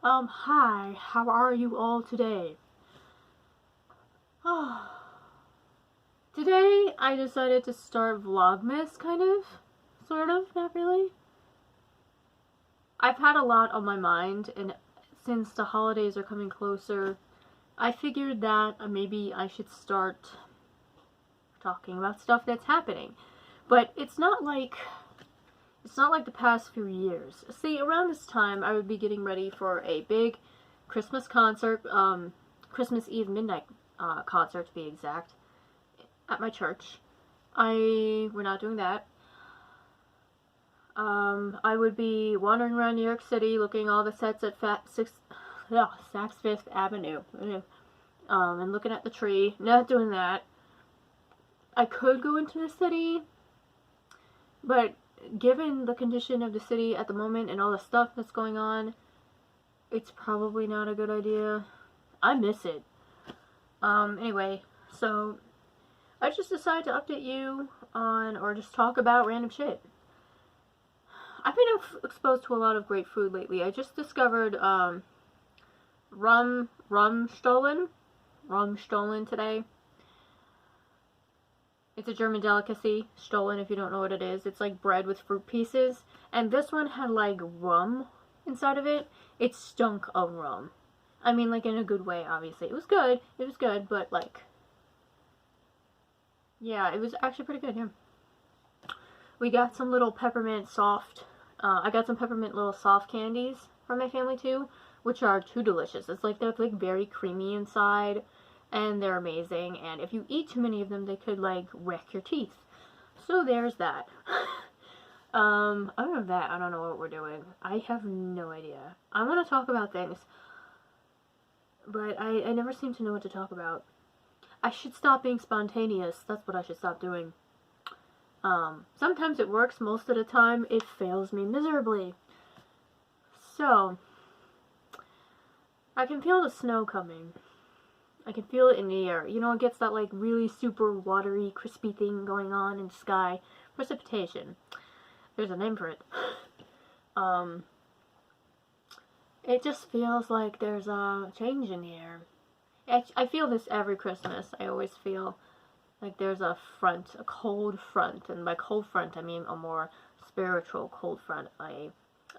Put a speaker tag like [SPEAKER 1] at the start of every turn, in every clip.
[SPEAKER 1] Hi, how are you all today? Today, I decided to start Vlogmas, kind of. Sort of, not really. I've had a lot on my mind, and since the holidays are coming closer, I figured that maybe I should start talking about stuff that's happening. But it's not like the past few years. See, around this time, I would be getting ready for a big Christmas concert, Christmas Eve midnight concert to be exact, at my church. We're not doing that. I would be wandering around New York City looking all the sets at Saks Fifth Avenue, and looking at the tree. Not doing that. I could go into the city, but given the condition of the city at the moment and all the stuff that's going on, it's probably not a good idea. I miss it. Anyway, so I just decided to update you on, or just talk about random shit. I've been exposed to a lot of great food lately. I just discovered, rum Stollen today. It's a German delicacy, Stollen, if you don't know what it is. It's like bread with fruit pieces. And this one had like rum inside of it. It stunk of rum. I mean, like in a good way, obviously. It was good, but like, yeah, it was actually pretty good, yeah. We got some little peppermint soft, I got some peppermint little soft candies from my family too, which are too delicious. It's like, they're like very creamy inside. And they're amazing, and if you eat too many of them, they could, like, wreck your teeth. So there's that. Other than that, I don't know what we're doing. I have no idea. I want to talk about things, but I never seem to know what to talk about. I should stop being spontaneous. That's what I should stop doing. Sometimes it works. Most of the time, it fails me miserably. So, I can feel the snow coming. I can feel it in the air. You know, it gets that, like, really super watery, crispy thing going on in the sky. Precipitation. There's a name for it. It just feels like there's a change in the air. I feel this every Christmas. I always feel like there's a front, a cold front. And by cold front, I mean a more spiritual cold front. A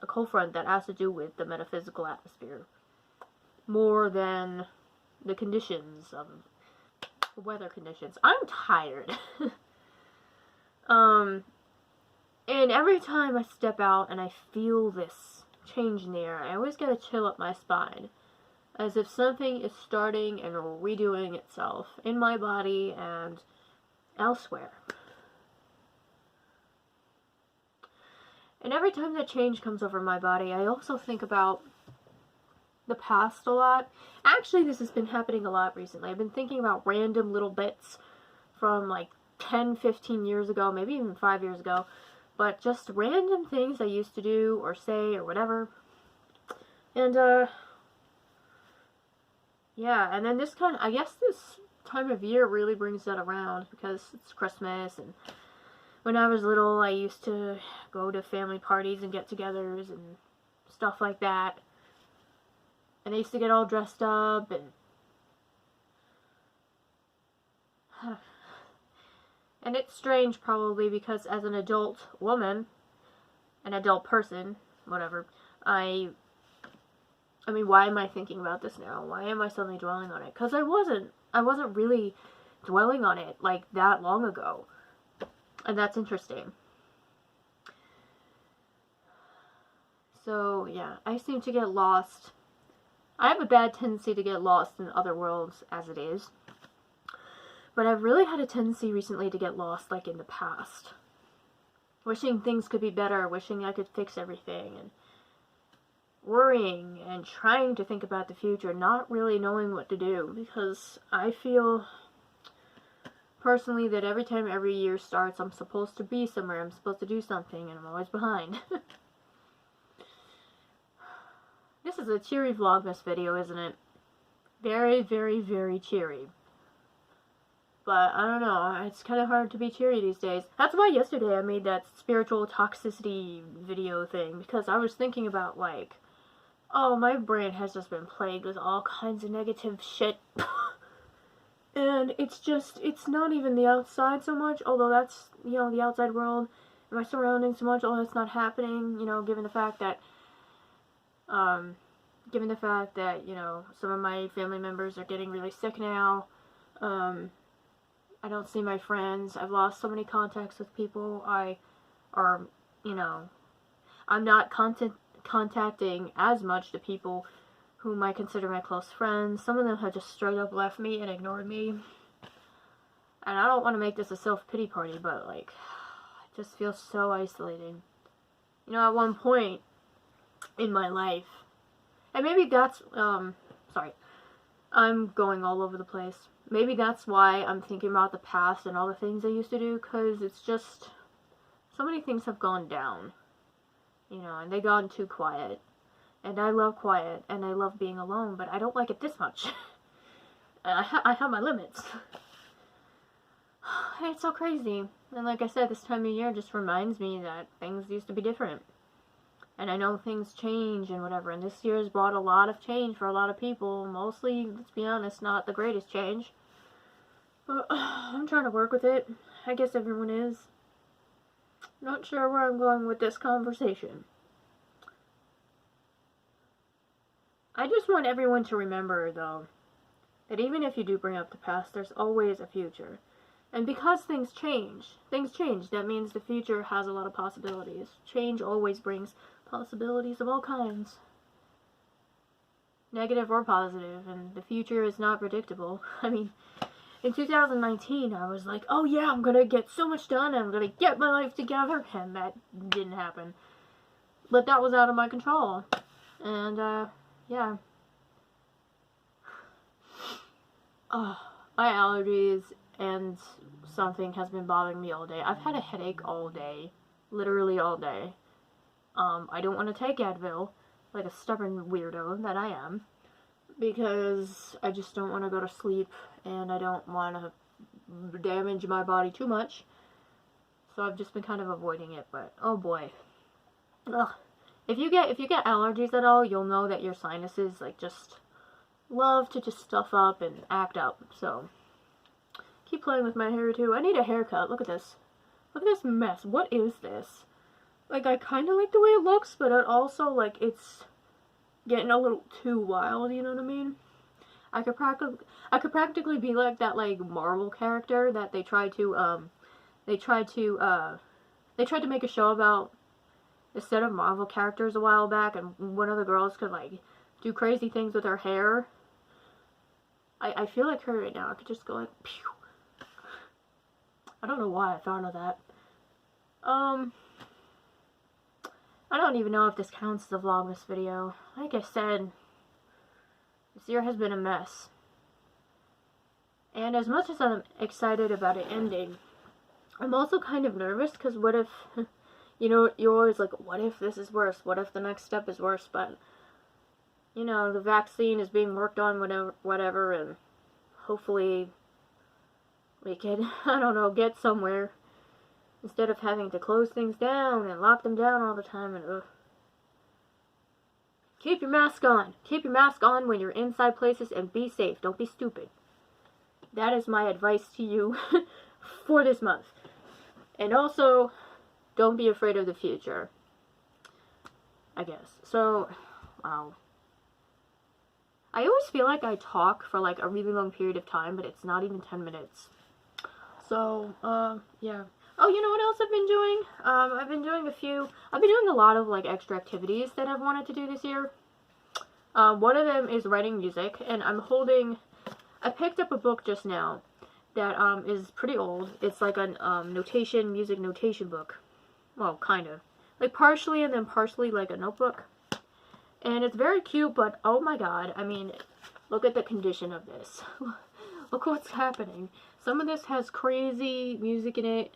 [SPEAKER 1] cold front that has to do with the metaphysical atmosphere. More than the conditions of the weather conditions. I'm tired. And every time I step out and I feel this change in the air, I always get a chill up my spine, as if something is starting and redoing itself in my body and elsewhere. And every time that change comes over my body, I also think about the past a lot. Actually, this has been happening a lot recently. I've been thinking about random little bits from like 10, 15 years ago, maybe even 5 years ago, but just random things I used to do or say or whatever. And, yeah, and then I guess this time of year really brings that around because it's Christmas, and when I was little, I used to go to family parties and get-togethers and stuff like that. And I used to get all dressed up, and it's strange probably because as an adult woman, an adult person, whatever, I mean, why am I thinking about this now? Why am I suddenly dwelling on it? Because I wasn't really dwelling on it like that long ago. And that's interesting. So, yeah, I seem to get lost. I have a bad tendency to get lost in other worlds as it is. But I've really had a tendency recently to get lost, like, in the past. Wishing things could be better, wishing I could fix everything, and worrying and trying to think about the future, not really knowing what to do, because I feel personally that every time every year starts, I'm supposed to be somewhere, I'm supposed to do something, and I'm always behind. This is a cheery Vlogmas video, isn't it? Very, very, very cheery. But, I don't know, it's kind of hard to be cheery these days. That's why yesterday I made that spiritual toxicity video thing, because I was thinking about, like, Oh, my brain has just been plagued with all kinds of negative shit. And it's not even the outside so much, although that's, you know, the outside world, and my surroundings so much, although it's not happening, you know, given the fact that, you know, some of my family members are getting really sick now. I don't see my friends. I've lost so many contacts with people. You know, I'm not contacting as much the people whom I consider my close friends. Some of them have just straight up left me and ignored me. And I don't want to make this a self-pity party, but, like, I just feel so isolated. You know, at one point in my life, and maybe that's, sorry, I'm going all over the place. Maybe that's why I'm thinking about the past and all the things I used to do, because it's just, so many things have gone down, you know, and they've gone too quiet. And I love quiet, and I love being alone, but I don't like it this much. I have my limits. It's so crazy. And like I said, this time of year just reminds me that things used to be different. And I know things change and whatever, and this year has brought a lot of change for a lot of people. Mostly, let's be honest, not the greatest change. But I'm trying to work with it. I guess everyone is. Not sure where I'm going with this conversation. I just want everyone to remember, though, that even if you do bring up the past, there's always a future. And because things change, that means the future has a lot of possibilities. Change always brings possibilities of all kinds. Negative or positive, and the future is not predictable. I mean, in 2019, I was like, oh yeah, I'm gonna get so much done, I'm gonna get my life together, and that didn't happen. But that was out of my control. And, yeah. My allergies and something has been bothering me all day. I've had a headache all day. Literally all day. I don't want to take Advil, like a stubborn weirdo that I am, because I just don't want to go to sleep, and I don't want to damage my body too much. So I've just been kind of avoiding it, but oh boy. Ugh. If you get allergies at all, you'll know that your sinuses, like, just love to just stuff up and act up. So, keep playing with my hair, too. I need a haircut. Look at this. Look at this mess. What is this? Like, I kind of like the way it looks, but it also, like, it's getting a little too wild, you know what I mean? I could practically be like that, like, Marvel character that they tried to make a show about a set of Marvel characters a while back, and one of the girls could, like, do crazy things with her hair. I feel like her right now. I could just go like, pew. I don't know why I thought of that. I don't even know if this counts as a Vlogmas video. Like I said, this year has been a mess. And as much as I'm excited about it ending, I'm also kind of nervous, because what if... You know, you're always like, what if this is worse? What if the next step is worse? But, you know, the vaccine is being worked on, whatever, and hopefully we can, I don't know, get somewhere instead of having to close things down and lock them down all the time. And keep your mask on. Keep your mask on when you're inside places, and be safe. Don't be stupid. That is my advice to you for this month. And also, don't be afraid of the future, I guess. So, wow. I always feel like I talk for like a really long period of time, but it's not even 10 minutes. So, yeah. Oh, you know what else I've been doing? I've been doing a lot of like extra activities that I've wanted to do this year. One of them is writing music, and I picked up a book just now that is pretty old. It's like a music notation book. Well, kind of. Like, partially, and then partially, like, a notebook. And it's very cute, but, oh my god, I mean, look at the condition of this. Look what's happening. Some of this has crazy music in it.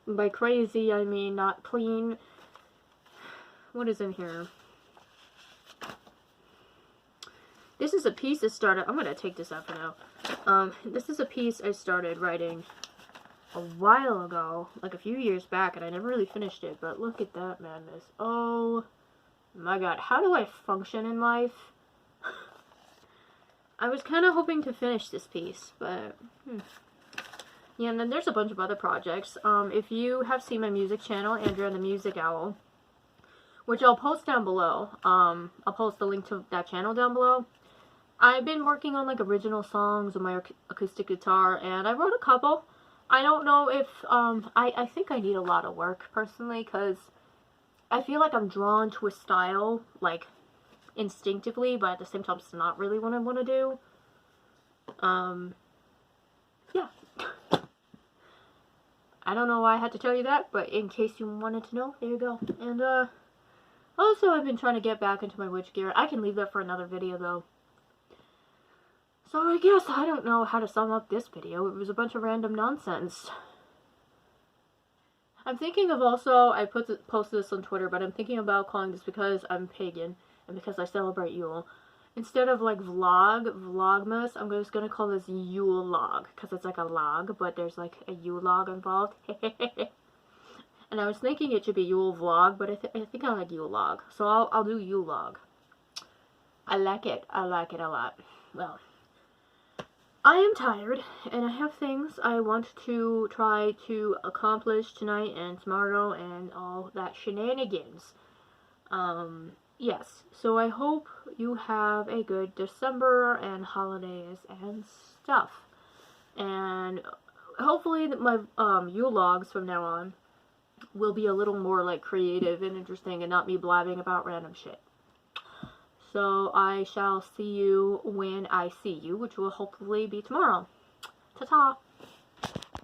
[SPEAKER 1] By crazy, I mean not clean. What is in here? This is a piece I started... I'm gonna take this out for now. This is a piece I started writing a while ago, like a few years back, and I never really finished it, but look at that madness. Oh My god, how do I function in life? I was kind of hoping to finish this piece, but... Yeah, and then there's a bunch of other projects. If you have seen my music channel, Andrea the Music Owl, which I'll post down below. I'll post the link to that channel down below. I've been working on, like, original songs with my acoustic guitar, and I wrote a couple. I don't know if, I think I need a lot of work, personally, because I feel like I'm drawn to a style, like, instinctively, but at the same time, it's not really what I want to do. Yeah. I don't know why I had to tell you that, but in case you wanted to know, there you go. And, also, I've been trying to get back into my witch gear. I can leave that for another video, though. So, I guess I don't know how to sum up this video. It was a bunch of random nonsense. I'm thinking of also, I posted this on Twitter, but I'm thinking about calling this, because I'm pagan, and because I celebrate Yule. Instead of, like, Vlogmas, I'm just gonna call this Yule Log, because it's like a log, but there's, like, a Yule Log involved. And I was thinking it should be Yule Vlog, but I think I like Yule Log, so I'll do Yule Log. I like it a lot. Well, I am tired, and I have things I want to try to accomplish tonight and tomorrow, and all that shenanigans. Yes, so I hope you have a good December and holidays and stuff. And hopefully my Yule Logs from now on will be a little more, like, creative and interesting and not me blabbing about random shit. So I shall see you when I see you, which will hopefully be tomorrow. Ta-ta!